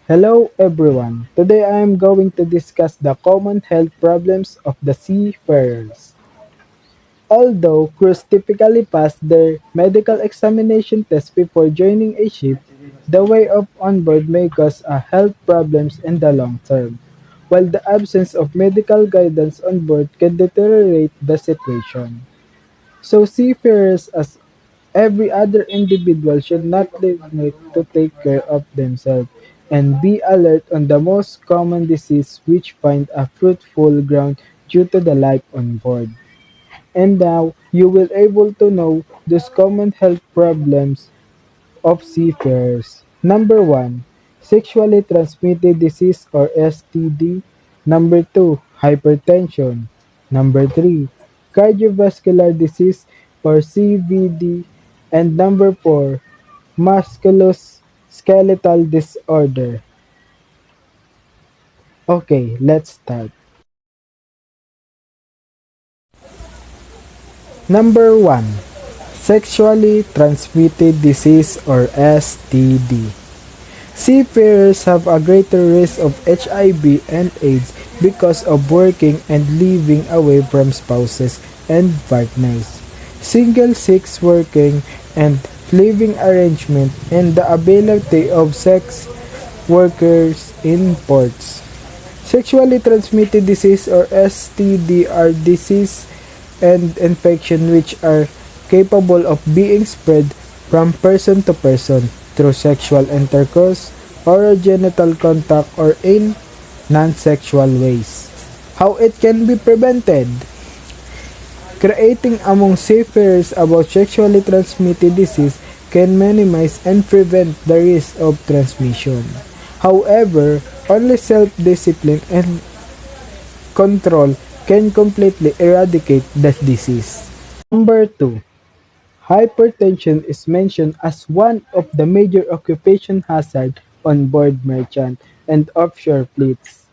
Hello everyone. Today I am going to discuss the common health problems of the seafarers. Although crews typically pass their medical examination test before joining a ship, the way of on board may cause health problems in the long term, while the absence of medical guidance on board can deteriorate the situation. So seafarers, as every other individual, should not neglect to take care of themselves and be alert on the most common disease which find a fruitful ground due to the life on board. And now you will able to know those common health problems of seafarers. Number 1, sexually transmitted disease or STD. Number 2, hypertension. Number 3, cardiovascular disease or CVD. And number 4, musculoskeletal disorder. Okay, let's start. Number 1, sexually transmitted disease or STD. Seafarers have a greater risk of HIV and AIDS because of working and living away from spouses and partners, single sex working and living arrangement, and the availability of sex workers in ports. Sexually transmitted disease or STD are disease and infection which are capable of being spread from person to person through sexual intercourse, oral genital contact, or in non-sexual ways. How it can be prevented? Creating among seafarers about sexually transmitted disease can minimize and prevent the risk of transmission. However, only self-discipline and control can completely eradicate the disease. Number 2. Hypertension is mentioned as one of the major occupation hazards on board merchant and offshore fleets.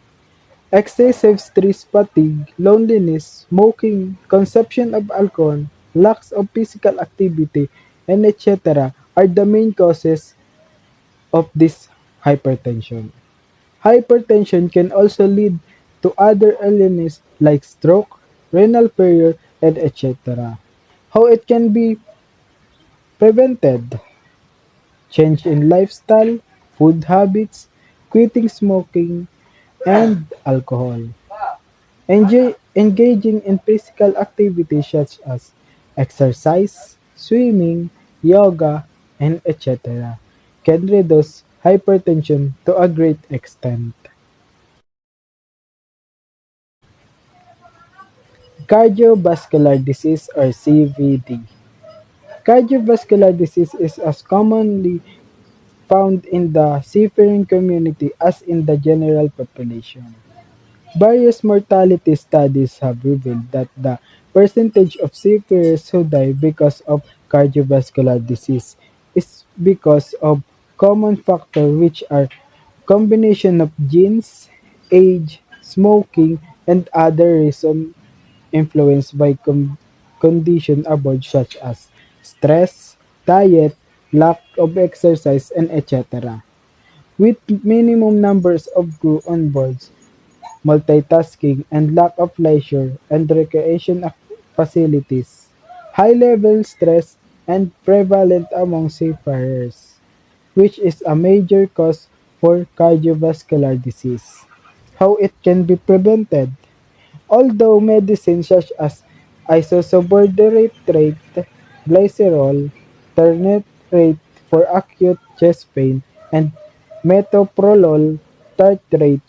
Excessive stress, fatigue, loneliness, smoking, consumption of alcohol, lack of physical activity, and etc. are the main causes of this hypertension. Hypertension can also lead to other illnesses like stroke, renal failure, and etc. How it can be prevented? Change in lifestyle, food habits, quitting smoking and alcohol. Engaging in physical activities such as exercise, swimming, yoga, and etc. can reduce hypertension to a great extent. Cardiovascular disease or CVD. Cardiovascular disease is as commonly found in the seafaring community as in the general population. Various mortality studies have revealed that the percentage of seafarers who die because of cardiovascular disease is because of common factors which are combination of genes, age, smoking, and other reasons influenced by conditions aboard such as stress, diet, lack of exercise, and etc. With minimum numbers of crew on board, multitasking, and lack of leisure and recreation facilities, high-level stress and prevalent among seafarers, which is a major cause for cardiovascular disease. How it can be prevented? Although medicines such as isosubordinate glycerol, tartrate for acute chest pain, and metoprolol tartrate,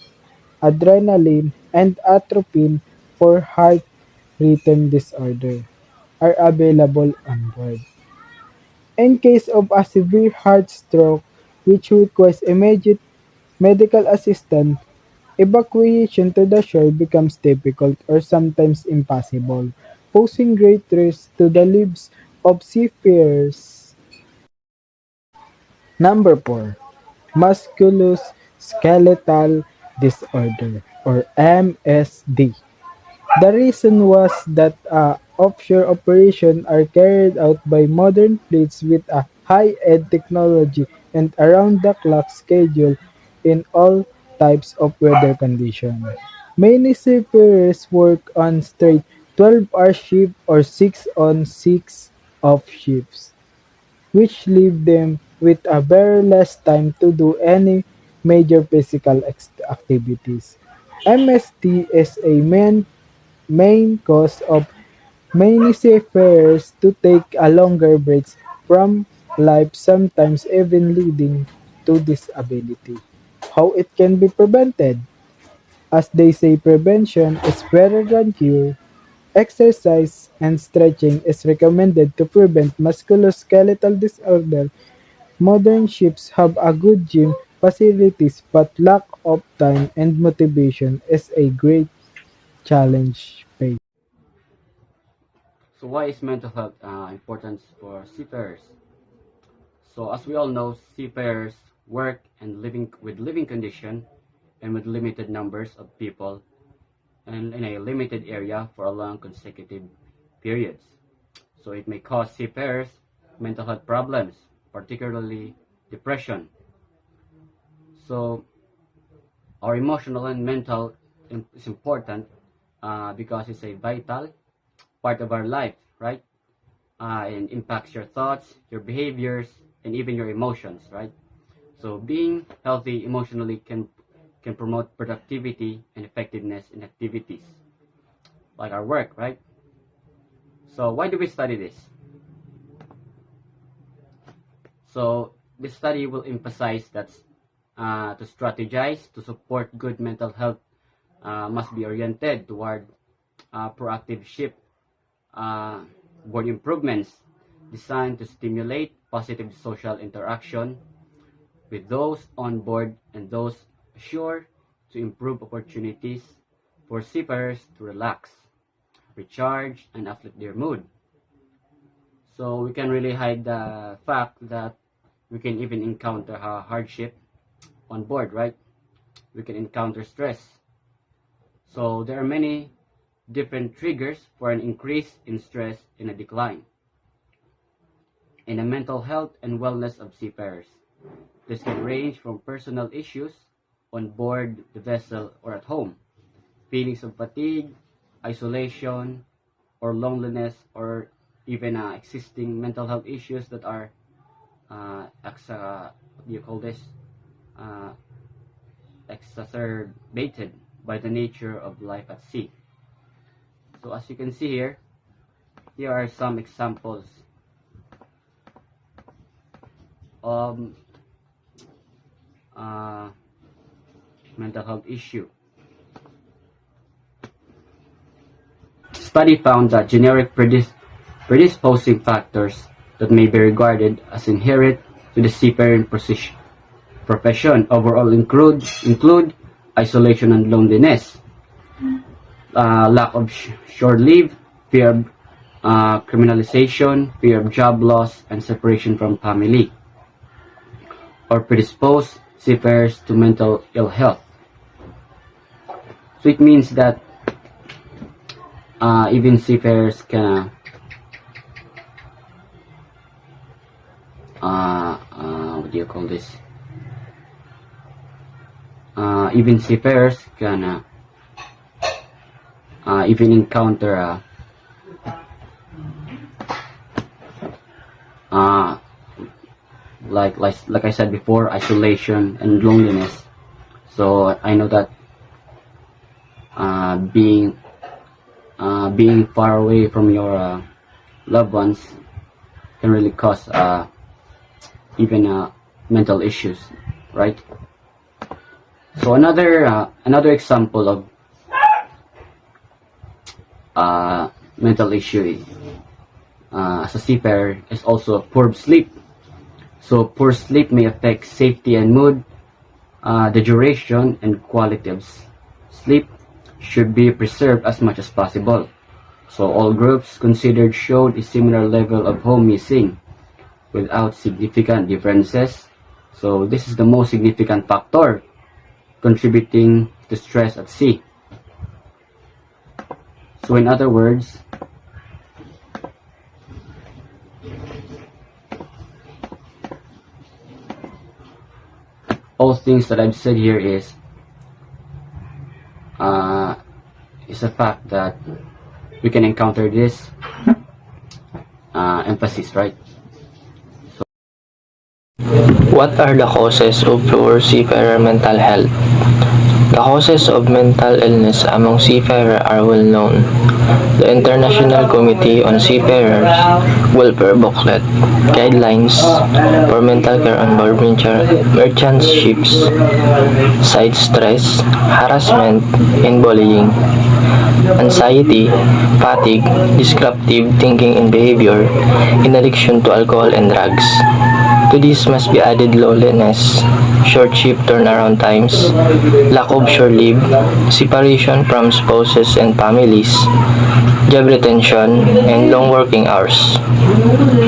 adrenaline, and atropine for heart rhythm disorder are available on board. In case of a severe heart stroke which requires immediate medical assistance, evacuation to the shore becomes difficult or sometimes impossible, posing great risk to the lives of seafarers. Number 4. Musculoskeletal disorder or MSD. The reason was that offshore operations are carried out by modern fleets with a high-end technology and around-the-clock schedule in all types of weather conditions. Many seafarers work on straight 12-hour shift or 6 on 6 off shifts, which leave them with a very less time to do any major physical activities. MST is a main cause of many seafarers to take a longer breaks from life, sometimes even leading to disability. How it can be prevented? As they say, prevention is better than cure. Exercise and stretching is recommended to prevent musculoskeletal disorder. Modern ships have a good gym facilities, but lack of time and motivation is a great challenge faced. So why is mental health important for seafarers? So as we all know, seafarers work and living with living condition and with limited numbers of people and in a limited area for a long consecutive periods. So it may cause seafarers mental health problems, particularly depression. So our emotional and mental is important because it's a vital part of our life, right? And impacts your thoughts, your behaviors, and even your emotions, right? So being healthy emotionally can promote productivity and effectiveness in activities like our work, right? So why do we study this? So this study will emphasize that to strategize to support good mental health must be oriented toward proactive ship uh, board improvements designed to stimulate positive social interaction with those on board and those ashore to improve opportunities for seafarers to relax, recharge, and uplift their mood. So we can really hide the fact that we can even encounter a hardship on board, right? We can encounter stress. So there are many different triggers for an increase in stress and a decline in the mental health and wellness of seafarers. This can range from personal issues on board the vessel or at home, feelings of fatigue, isolation, or loneliness, or even existing mental health issues that are what do you call this? Uh, exacerbated by the nature of life at sea. So as you can see here, here are some examples of uh, mental health issue. Study found that generic predisposing factors that may be regarded as inherent to the seafaring profession overall include isolation and loneliness, lack of shore leave, fear of criminalization, fear of job loss, and separation from family, or predispose seafarers to mental ill health. So it means that even seafarers can what do you call this? Even seafarers can even encounter uh, like I said before, isolation and loneliness. So I know that being far away from your loved ones can really cause even mental issues, right? So another example of mental issue as a seafarer is also poor sleep. So poor sleep may affect safety and mood. The duration and quality of sleep should be preserved as much as possible. So all groups considered showed a similar level of home missing without significant differences. So this is the most significant factor contributing to stress at sea. So in other words, all things that I've said here uh, is a fact that we can encounter this emphasis, right? What are the causes of poor seafarer mental health? The causes of mental illness among seafarers are well known. The International Committee on Seafarers Welfare Booklet Guidelines for Mental Care on Board Merchant Ships cites stress, harassment, and bullying, anxiety, fatigue, disruptive thinking and behavior, in addiction to alcohol and drugs. To this must be added loneliness, short ship turnaround times, lack of shore leave, separation from spouses and families, job retention, and long working hours.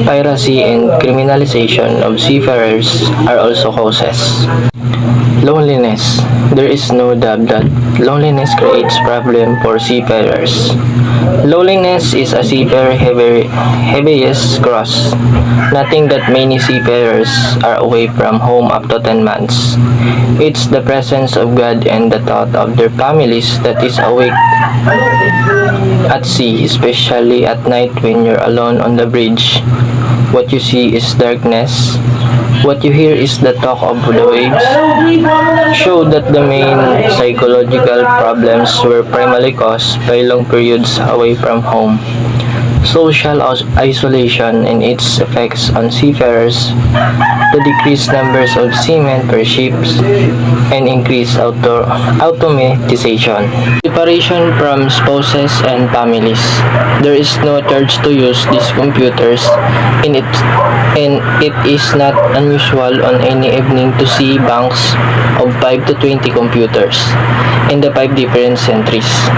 Piracy and criminalization of seafarers are also causes. Loneliness. There is no doubt that loneliness creates problem for seafarers. Loneliness is a seafarer heaviest cross. Nothing that many seafarers are away from home up to 10 months. It's the presence of God and the thought of their families that is awake at sea, especially at night when you're alone on the bridge. What you see is darkness. What you hear is the talk of the waves. Show that the main psychological problems were primarily caused by long periods away from home. Social isolation and its effects on seafarers, the decreased numbers of seamen per ships, and increased automatization. Separation from spouses and families. There is no charge to use these computers, and it is not unusual on any evening to see banks of 5 to 20 computers in the 5 different centuries,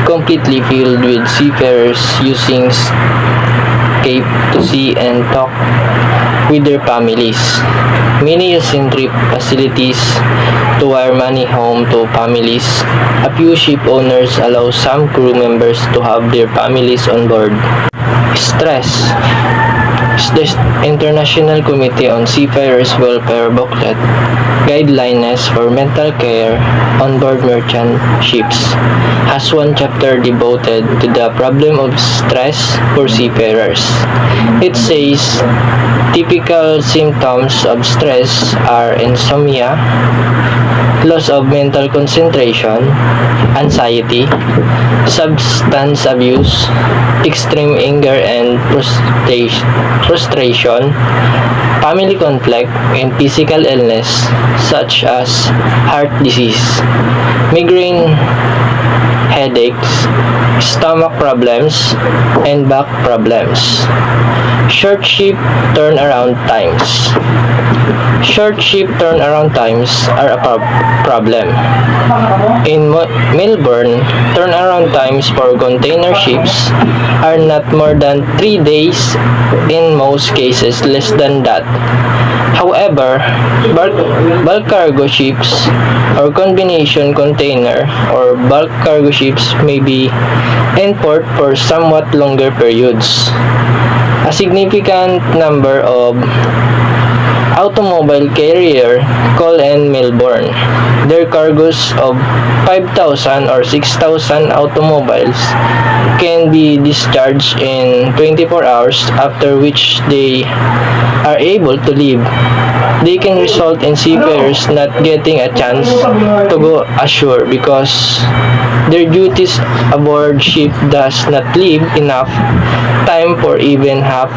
completely filled with seafarers using Skype to see and talk with their families. Many using trip facilities to wire money home to families. A few ship owners allow some crew members to have their families on board. Stress. The International Committee on Seafarers Welfare Booklet Guidelines for Mental Care on Board Merchant Ships has one chapter devoted to the problem of stress for seafarers. It says typical symptoms of stress are insomnia, loss of mental concentration, anxiety, substance abuse, extreme anger and frustration, family conflict, and physical illness such as heart disease, migraine headaches, stomach problems, and back problems. Short ship turnaround times. Short ship turnaround times are a problem. In Melbourne, turnaround times for container ships are not more than 3 days, in most cases less than that. However, bulk cargo ships or combination container or bulk cargo ships may be in port for somewhat longer periods. A significant number of automobile carrier call in Melbourne. Their cargoes of 5,000 or 6,000 automobiles can be discharged in 24 hours, after which they are able to leave. They can result in seafarers not getting a chance to go ashore because their duties aboard ship does not leave enough time for even half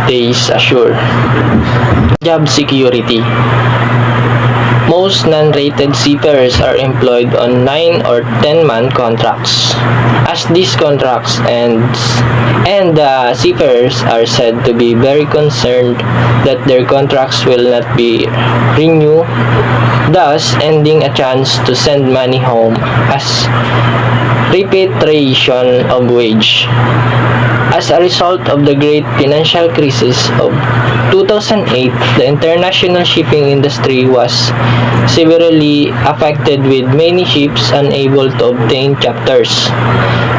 days ashore. Job security. Most non-rated seafarers are employed on 9 or 10-month contracts. As these contracts ends, and the seafarers are said to be very concerned that their contracts will not be renewed, thus ending a chance to send money home as repatriation of wage. As a result of the great financial crisis of 2008, the international shipping industry was severely affected, with many ships unable to obtain charters,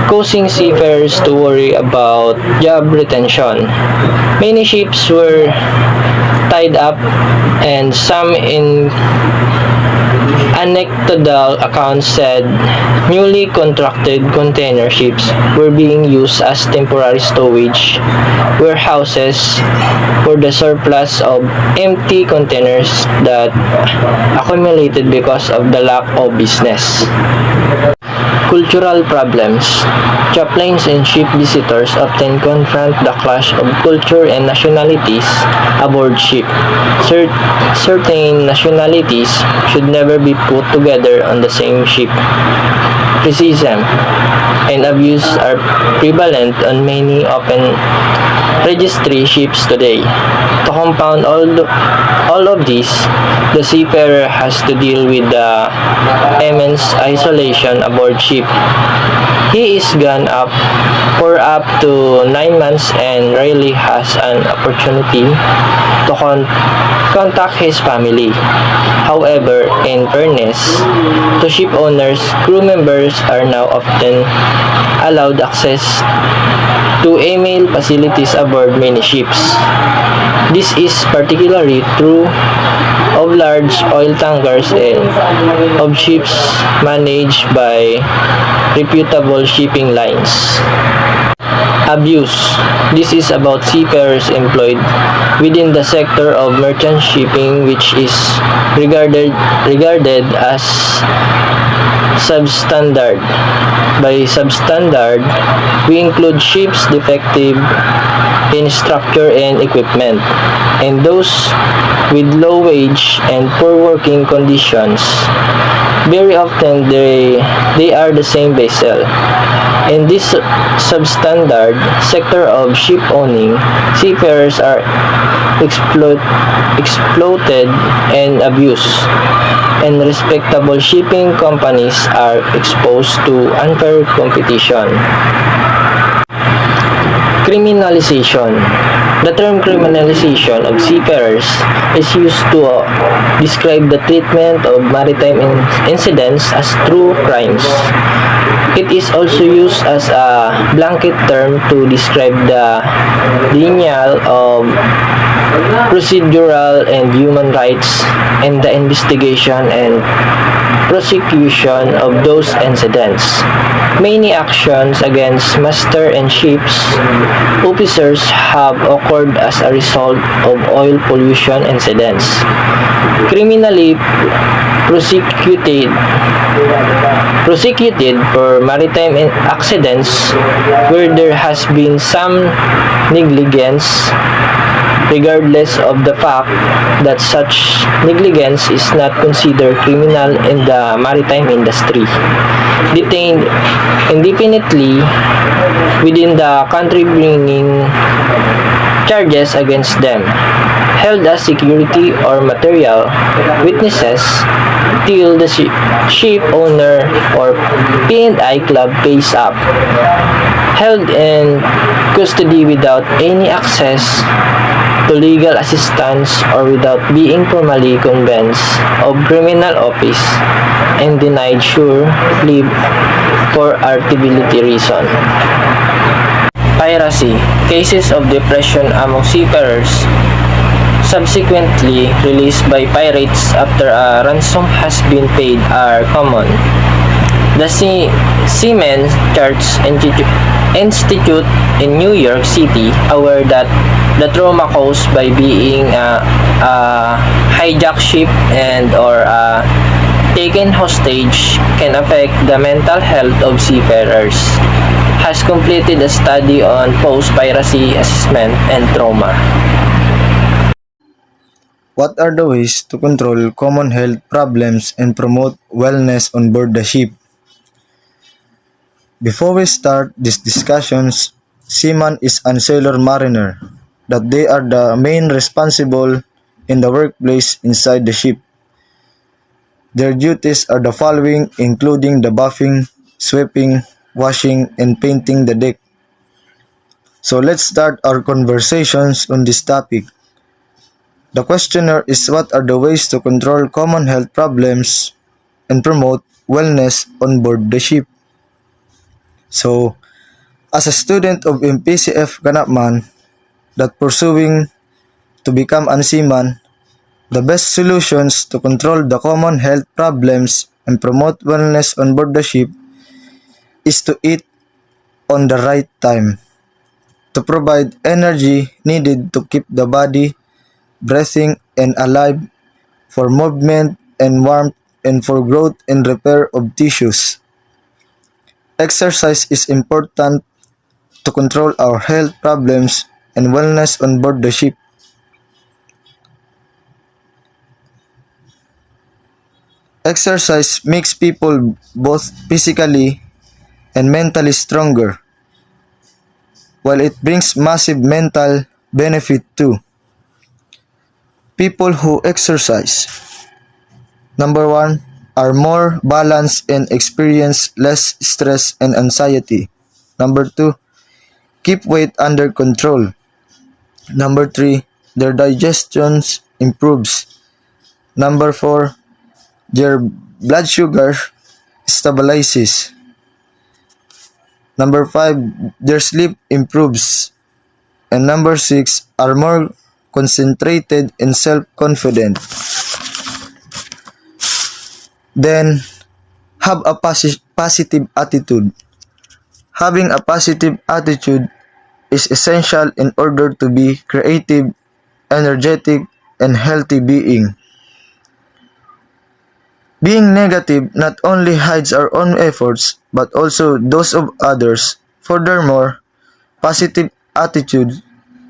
causing seafarers to worry about job retention. Many ships were tied up, and some in anecdotal accounts said newly contracted container ships were being used as temporary storage warehouses for the surplus of empty containers that accumulated because of the lack of business. Cultural problems. Chaplains and ship visitors often confront the clash of culture and nationalities aboard ship. Certain nationalities should never be put together on the same ship. Racism and abuse are prevalent on many open registry ships today. To compound all of this, the seafarer has to deal with the immense isolation aboard ship. He is gone up for up to 9 months and rarely has an opportunity to contact his family. However, in fairness to ship owners, crew members are now often allowed access to email facilities aboard many ships. This is particularly true of large oil tankers and of ships managed by reputable shipping lines. Abuse. This is about seafarers employed within the sector of merchant shipping, which is regarded as substandard. By substandard, we include ships defective in structure and equipment, and those with low wage and poor working conditions. Very often they are the same vessel. In this substandard sector of ship owning, seafarers are exploited and abused, and respectable shipping companies are exposed to unfair competition. Criminalization. The term criminalization of seafarers is used to describe the treatment of maritime incidents as true crimes. It is also used as a blanket term to describe the denial of procedural and human rights and the investigation and prosecution of those incidents. Many actions against master and ships officers have occurred as a result of oil pollution incidents. Criminally prosecuted for maritime accidents where there has been some negligence, regardless of the fact that such negligence is not considered criminal in the maritime industry. Detained indefinitely within the country, bringing charges against them, held as security or material witnesses till the ship owner or P&I club pays up, held in custody without any access to legal assistance or without being formally convinced of criminal office and denied sure leave for artability reason. Piracy. Cases of depression among seafarers subsequently released by pirates after a ransom has been paid are common. The Seamen's Church Institute in New York City, aware that the trauma caused by being a hijacked ship and or taken hostage can affect the mental health of seafarers, has completed a study on post-piracy assessment and trauma. What are the ways to control common health problems and promote wellness on board the ship? Before we start these discussions, seaman is a sailor mariner, that they are the main responsible in the workplace inside the ship. Their duties are the following, including the buffing, sweeping, washing, and painting the deck. So let's start our conversations on this topic. The questioner is, what are the ways to control common health problems and promote wellness on board the ship? So, as a student of MPCF Ganapman that pursuing to become a seaman, the best solutions to control the common health problems and promote wellness on board the ship is to eat on the right time, to provide energy needed to keep the body breathing and alive, for movement and warmth, and for growth and repair of tissues. Exercise is important to control our health problems and wellness on board the ship. Exercise makes people both physically and mentally stronger, while it brings massive mental benefit too. People who exercise, number one, are more balanced and experience less stress and anxiety. Number two, keep weight under control. Number three, their digestion improves. Number four, their blood sugar stabilizes. Number five, their sleep improves. And number six, are more concentrated and self-confident. Then, have a positive attitude. Having a positive attitude is essential in order to be creative, energetic, and healthy being. Being negative not only hides our own efforts but also those of others. Furthermore, positive attitude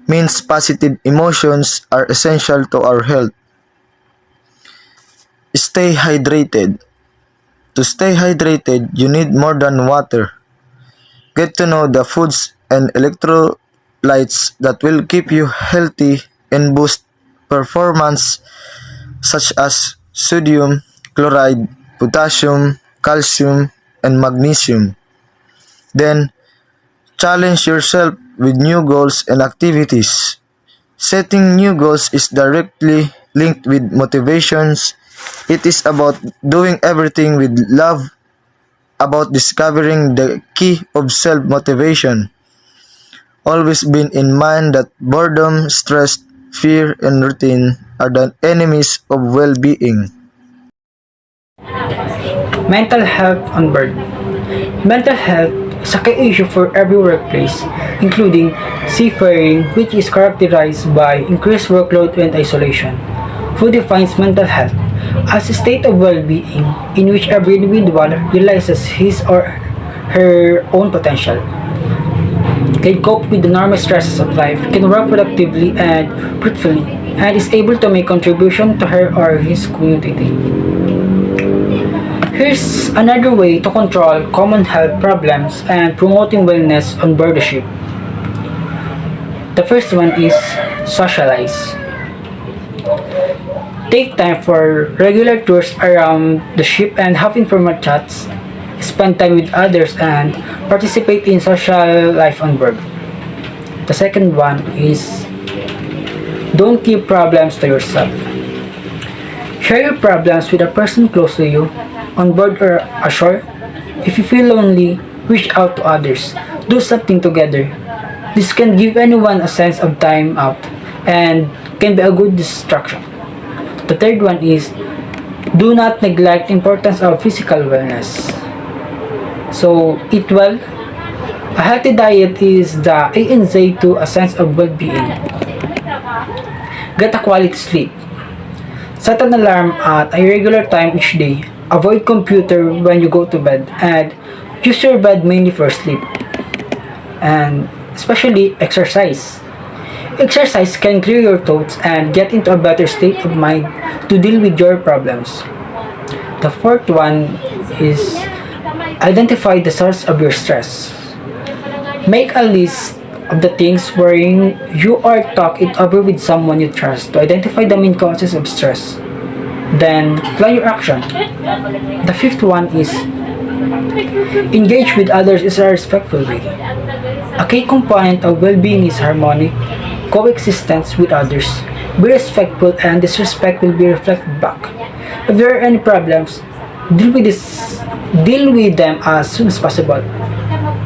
means positive emotions are essential to our health. Stay hydrated. To stay hydrated, you need more than water. Get to know the foods and electrolytes that will keep you healthy and boost performance, such as sodium, chloride, potassium, calcium, and magnesium. Then, challenge yourself with new goals and activities. Setting new goals is directly linked with motivations. It is about doing everything with love, about discovering the key of self-motivation. Always bear in mind that boredom, stress, fear, and routine are the enemies of well-being. Mental health on board. Mental health is a key issue for every workplace, including seafaring, which is characterized by increased workload and isolation. Who defines mental health? As a state of well-being in which every individual realizes his or her own potential, can cope with the normal stresses of life, can work productively and fruitfully, and is able to make contribution to her or his community. Here's another way to control common health problems and promoting wellness on board the ship. The first one is socialize. Take time for regular tours around the ship and have informal chats. Spend time with others and participate in social life on board. The second one is don't keep problems to yourself. Share your problems with a person close to you, on board or ashore. If you feel lonely, reach out to others. Do something together. This can give anyone a sense of time out and can be a good distraction. The third one is do not neglect the importance of physical wellness. So, eat well. A healthy diet is the ANC to a sense of well-being. Get a quality sleep. Set an alarm at a regular time each day. Avoid computer when you go to bed and use your bed mainly for sleep. And especially exercise. Exercise can clear your thoughts and get into a better state of mind to deal with your problems. The fourth one is identify the source of your stress. Make a list of the things worrying you or talk it over with someone you trust to identify the main causes of stress. Then plan your action. The fifth one is engage with others in a respectful way. A key component of well-being is harmonic coexistence with others. Be respectful and disrespect will be reflected back. If there are any problems, deal with them as soon as possible.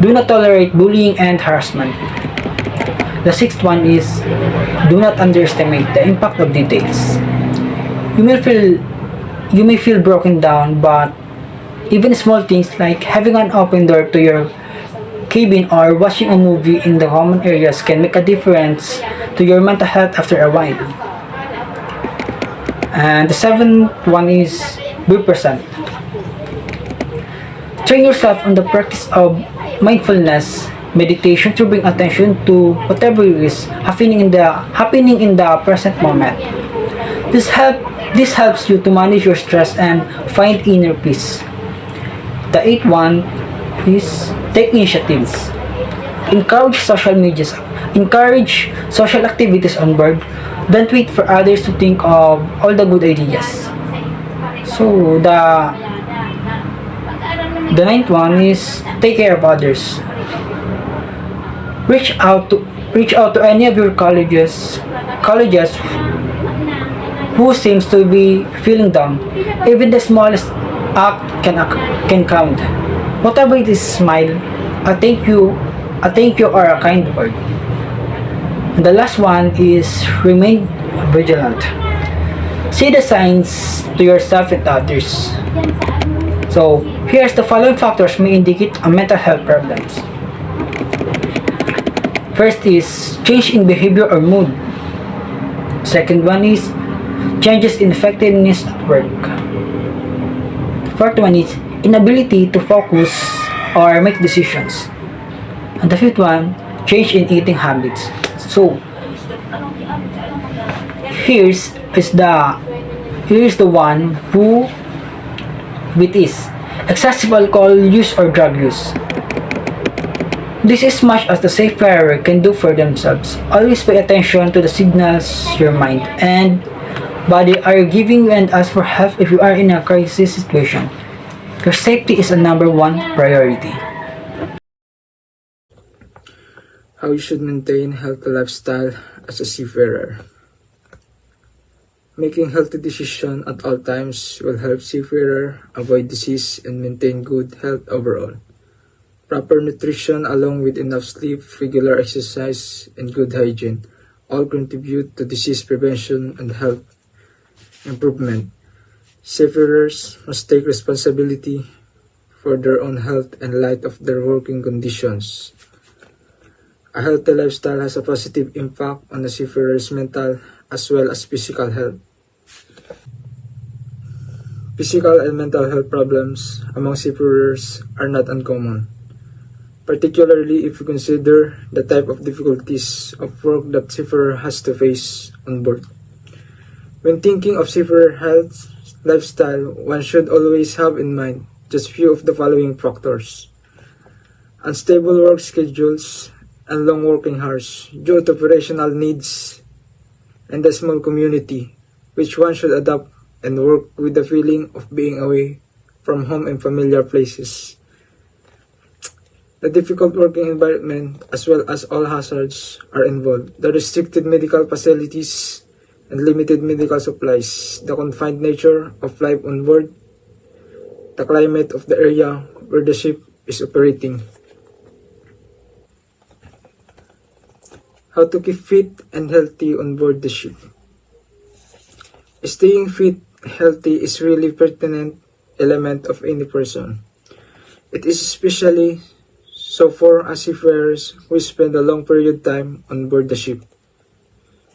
Do not tolerate bullying and harassment. The sixth one is do not underestimate the impact of details. You may feel you may feel broken down, but even small things like having an open door to your cabin or watching a movie in the common areas can make a difference to your mental health after a while. And the seventh one is be present. Train yourself on the practice of mindfulness meditation to bring attention to whatever is happening in the present moment. This helps you to manage your stress and find inner peace. The eighth one is take initiatives. Encourage social medias. Encourage social activities on board. Don't wait for others to think of all the good ideas. So the ninth one is take care of others. Reach out to any of your colleges who seems to be feeling down. Even the smallest act can count. Whatever it is, smile. A thank you or a kind word. And the last one is remain vigilant. See the signs to yourself and others. So here's the following factors may indicate a mental health problems. First is change in behavior or mood. Second one is changes in effectiveness at work. The fourth one is inability to focus or make decisions. And the fifth one, change in eating habits. So here's the one who with is excessive alcohol use or drug use. This is much as the seafarer can do for themselves. Always pay attention to the signals your mind and body are giving you and ask for help if you are in a crisis situation. Your safety is a number one priority. How you should maintain healthy lifestyle as a seafarer. Making healthy decisions at all times will help seafarer avoid disease and maintain good health overall. Proper nutrition along with enough sleep, regular exercise, and good hygiene all contribute to disease prevention and health improvement. Seafarers must take responsibility for their own health in light of their working conditions. A healthy lifestyle has a positive impact on the seafarer's mental as well as physical health. Physical and mental health problems among seafarers are not uncommon, particularly if you consider the type of difficulties of work that seafarer has to face on board. When thinking of seafarer health lifestyle, one should always have in mind just few of the following factors. Unstable work schedules and long working hours due to operational needs and the small community, which one should adapt and work with the feeling of being away from home and familiar places. The difficult working environment as well as all hazards are involved. The restricted medical facilities and limited medical supplies, the confined nature of life on board, the climate of the area where the ship is operating. How to keep fit and healthy on board the ship. Staying fit, healthy is really pertinent element of any person. It is especially so for us seafarers who spend a long period of time on board the ship.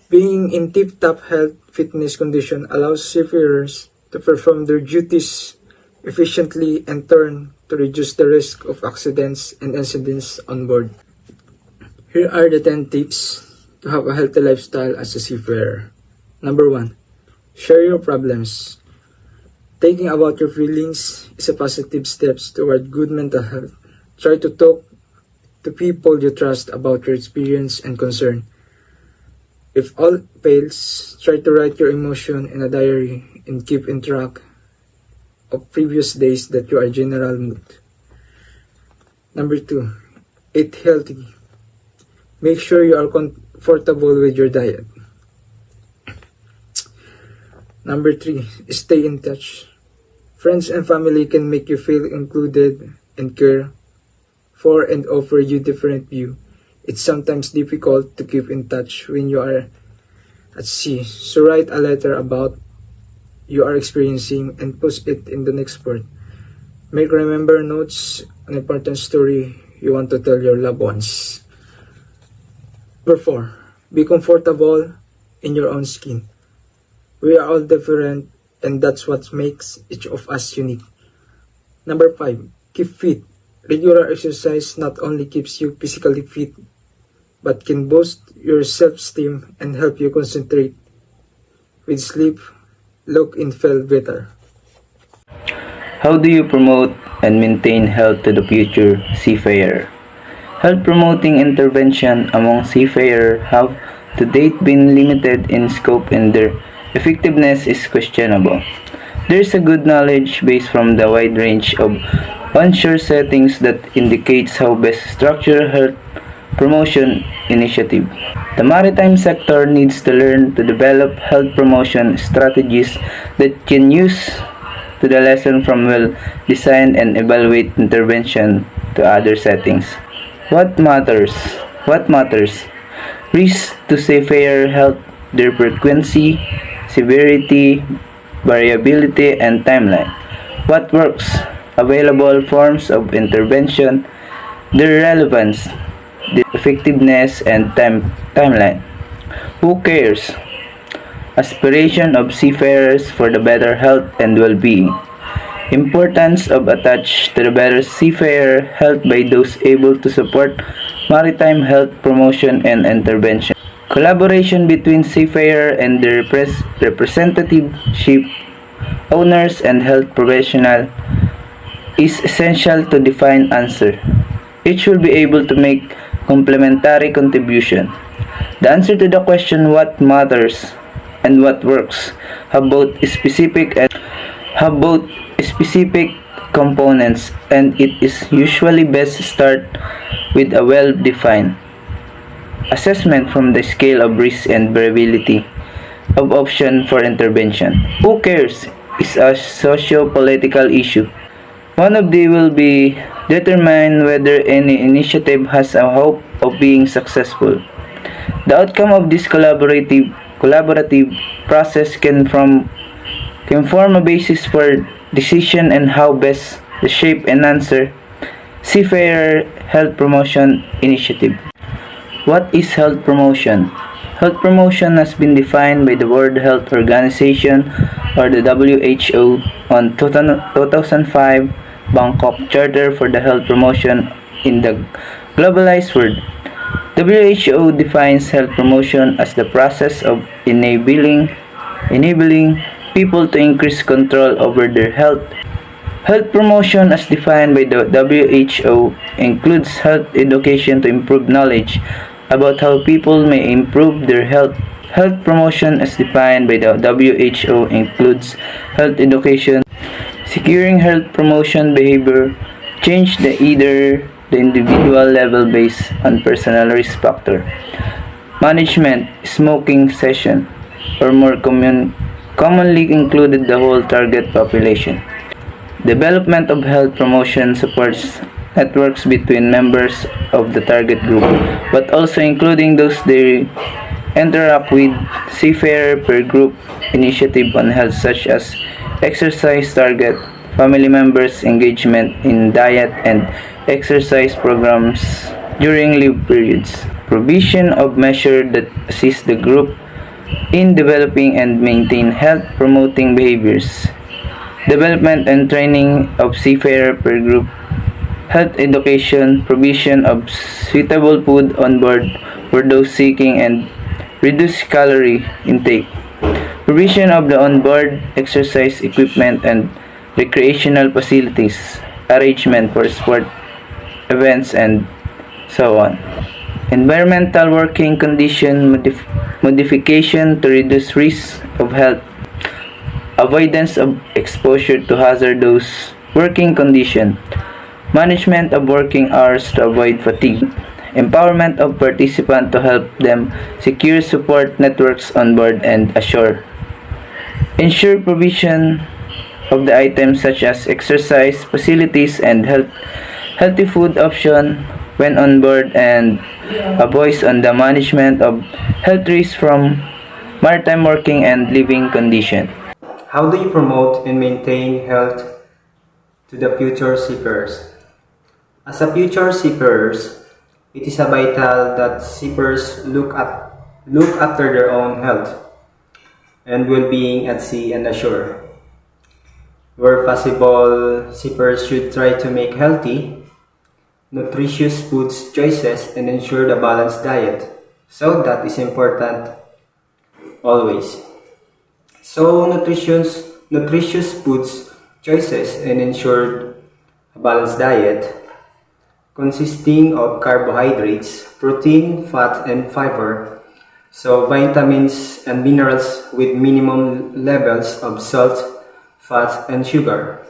Being in tip-top health fitness condition allows seafarers to perform their duties efficiently and turn to reduce the risk of accidents and incidents on board. Here are the 10 tips to have a healthy lifestyle as a seafarer. Number 1. Share your problems. Taking about your feelings is a positive step toward good mental health. Try to talk to people you trust about your experience and concern. If all fails, try to write your emotion in a diary and keep in track of previous days that you are general mood. Number 2. Eat healthy. Make sure you are comfortable with your diet. Number 3. Stay in touch. Friends and family can make you feel included and care for and offer you different view. It's sometimes difficult to keep in touch when you are At C. So write a letter about you are experiencing and post it in the next port. Make remember notes, an important story you want to tell your loved ones. Number 4. Be comfortable in your own skin. We are all different and that's what makes each of us unique. Number 5. Keep fit. Regular exercise not only keeps you physically fit, but can boost your self-esteem and help you concentrate. With sleep, look and feel better. How do you promote and maintain health to the future seafarer? Health promoting intervention among seafarers have to date been limited in scope and their effectiveness is questionable. There is a good knowledge base from the wide range of onshore settings that indicates how best structure health promotion initiative. The maritime sector needs to learn to develop health promotion strategies that can use to the lesson from well-designed and evaluate intervention to other settings. What matters? What matters? Risk to seafarer health, their frequency, severity, variability, and timeline. What works? Available forms of intervention, their relevance, the effectiveness, and timeline. Who cares? Aspiration of seafarers for the better health and well-being. Importance of attached to the better seafarer health by those able to support maritime health promotion and intervention. Collaboration between seafarer and their representative ship owners and health professionals is essential to define answer. Each will be able to make complementary contribution. The answer to the question what matters and what works have both specific components and it is usually best start with a well-defined assessment from the scale of risk and variability of option for intervention. Who cares is a socio-political issue. One of them will be determine whether any initiative has a hope of being successful. The outcome of this collaborative process can form a basis for decision and how best to shape and answer seafarer health promotion initiative. What is health promotion? Health promotion has been defined by the World Health Organization or the WHO on 2005 Bangkok Charter for the Health Promotion in the Globalized World. WHO defines health promotion as the process of enabling people to increase control over their health. Health promotion as defined by the WHO includes health education to improve knowledge about how people may improve their health. Health promotion as defined by the WHO includes health education, securing health promotion behavior, change either the individual level based on personal risk factor. Management, smoking cessation, or more commonly included the whole target population. Development of health promotion supports networks between members of the target group, but also including those they interact with. Seafarer per group initiative on health such as exercise target, family members engagement in diet and exercise programs during leave periods. Provision of measures that assist the group in developing and maintain health promoting behaviors. Development and training of seafarer per group, health education, provision of suitable food on board for those seeking and reduced calorie intake, provision of the onboard exercise equipment and recreational facilities, arrangement for sport events and so on. Environmental working condition modification to reduce risk of health, avoidance of exposure to hazardous working condition, management of working hours to avoid fatigue, empowerment of participants to help them secure support networks on board and ashore, ensure provision of the items such as exercise facilities and healthy food option when on board, and a voice on the management of health risks from maritime working and living condition. How do you promote and maintain health to the future seafarers? As a future seafarers, it is a vital that seafarers look after their own health and well-being at sea and ashore. Where possible, seafarers should try to make healthy, nutritious food choices and ensure the balanced diet. So that is important always. So nutritious foods choices and ensure a balanced diet consisting of carbohydrates, protein, fat, and fiber. So vitamins and minerals with minimum levels of salt, fat, and sugar.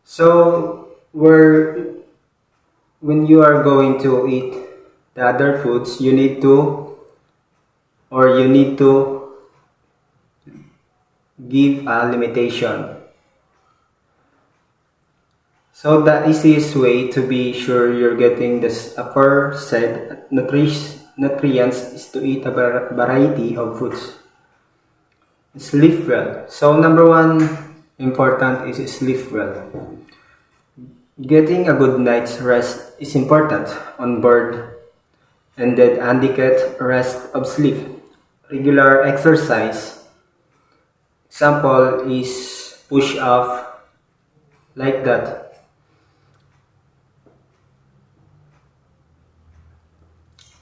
So when you are going to eat the other foods, you need to give a limitation. So the easiest way to be sure you're getting this aforesaid nutrients is to eat a variety of foods. Sleep well. So number one important is sleep well. Getting a good night's rest is important on board and that adequate rest of sleep. Regular exercise. Example is push off like that.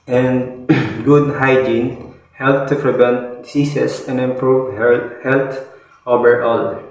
And good hygiene help to prevent diseases and improve health overall.